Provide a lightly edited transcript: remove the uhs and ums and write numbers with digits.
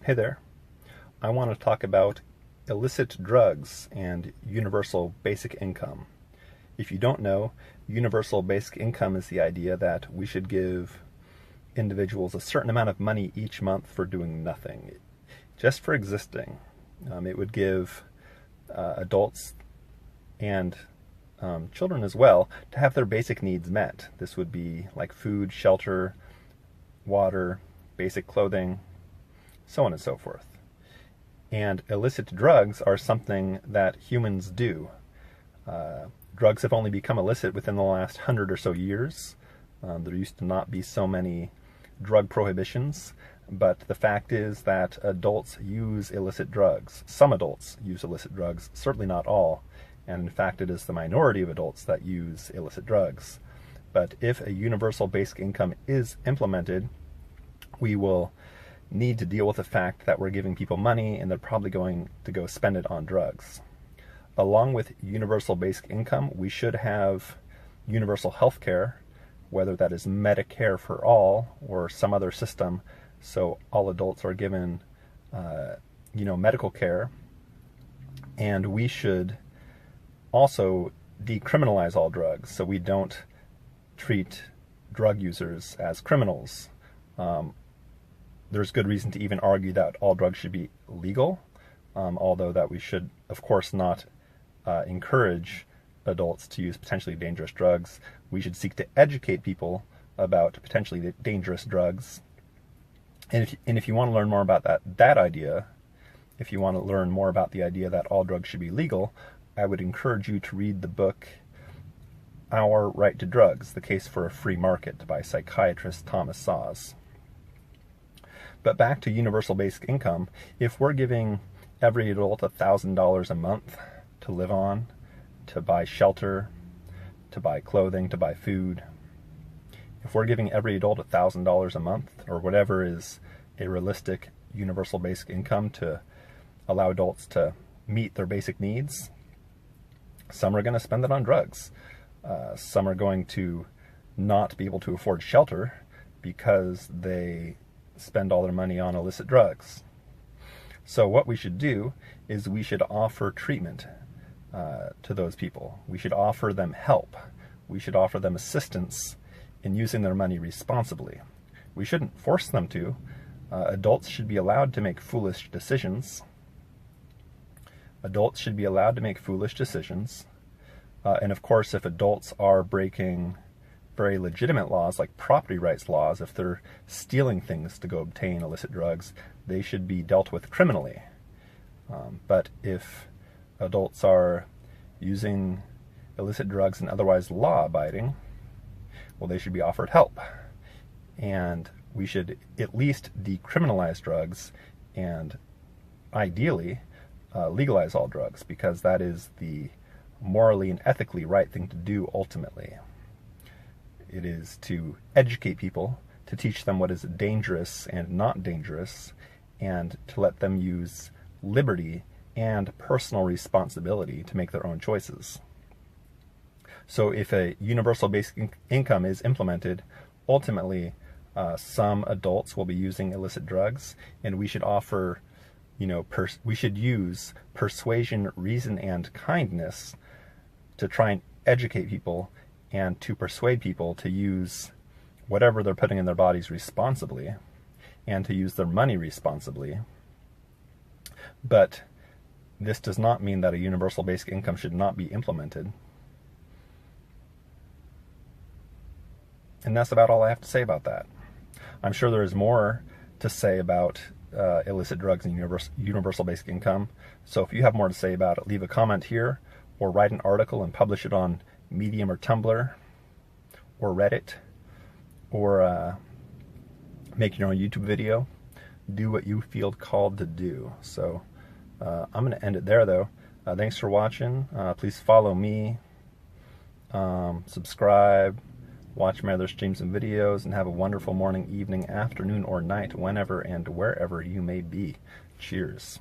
Hey there. I want to talk about illicit drugs and universal basic income. If you don't know, universal basic income is the idea that we should give individuals a certain amount of money each month for doing nothing, just for existing. It would give adults and children as well to have their basic needs met. This would be like food, shelter, water, basic clothing, so on and so forth. And illicit drugs are something that humans do. Drugs have only become illicit within the last 100 or so years. There used to not be so many drug prohibitions, but the fact is that adults use illicit drugs. Some adults use illicit drugs, certainly not all, and in fact it is the minority of adults that use illicit drugs. But if a universal basic income is implemented, we will need to deal with the fact that we're giving people money and they're probably going to go spend it on drugs. Along with universal basic income, we should have universal health care, whether that is Medicare for all or some other system, so all adults are given medical care. And we should also decriminalize all drugs, so we don't treat drug users as criminals. There's good reason to even argue that all drugs should be legal, although that we should, of course, not encourage adults to use potentially dangerous drugs. We should seek to educate people about potentially dangerous drugs. And if you want to learn more about that idea, if you want to learn more about the idea that all drugs should be legal, I would encourage you to read the book Our Right to Drugs, The Case for a Free Market by psychiatrist Thomas Szasz. But back to universal basic income, if we're giving every adult $1,000 a month to live on, to buy shelter, to buy clothing, to buy food, if we're giving every adult $1,000 a month, or whatever is a realistic universal basic income to allow adults to meet their basic needs, some are going to spend it on drugs. Some are going to not be able to afford shelter because they spend all their money on illicit drugs. So what we should do is we should offer treatment to those people. We should offer them help. We should offer them assistance in using their money responsibly. We shouldn't force them to. Adults should be allowed to make foolish decisions. Adults should be allowed to make foolish decisions. And of course, if adults are breaking very legitimate laws like property rights laws, if they're stealing things to go obtain illicit drugs, they should be dealt with criminally. But if adults are using illicit drugs and otherwise law-abiding, well, they should be offered help. And we should at least decriminalize drugs and ideally legalize all drugs, because that is the morally and ethically right thing to do ultimately. It is to educate people, to teach them what is dangerous and not dangerous, and to let them use liberty and personal responsibility to make their own choices. So if a universal basic income is implemented, ultimately some adults will be using illicit drugs, and we should offer, we should use persuasion, reason, and kindness to try and educate people and to persuade people to use whatever they're putting in their bodies responsibly and to use their money responsibly. But this does not mean that a universal basic income should not be implemented. And that's about all I have to say about that. I'm sure there is more to say about illicit drugs and universal basic income. So if you have more to say about it, leave a comment here or write an article and publish it on Medium or Tumblr or Reddit, or make your own YouTube video. Do what you feel called to do. So I'm going to end it there, though. Thanks for watching. Please follow me, subscribe, watch my other streams and videos, and have a wonderful morning, evening, afternoon, or night, whenever and wherever you may be. Cheers.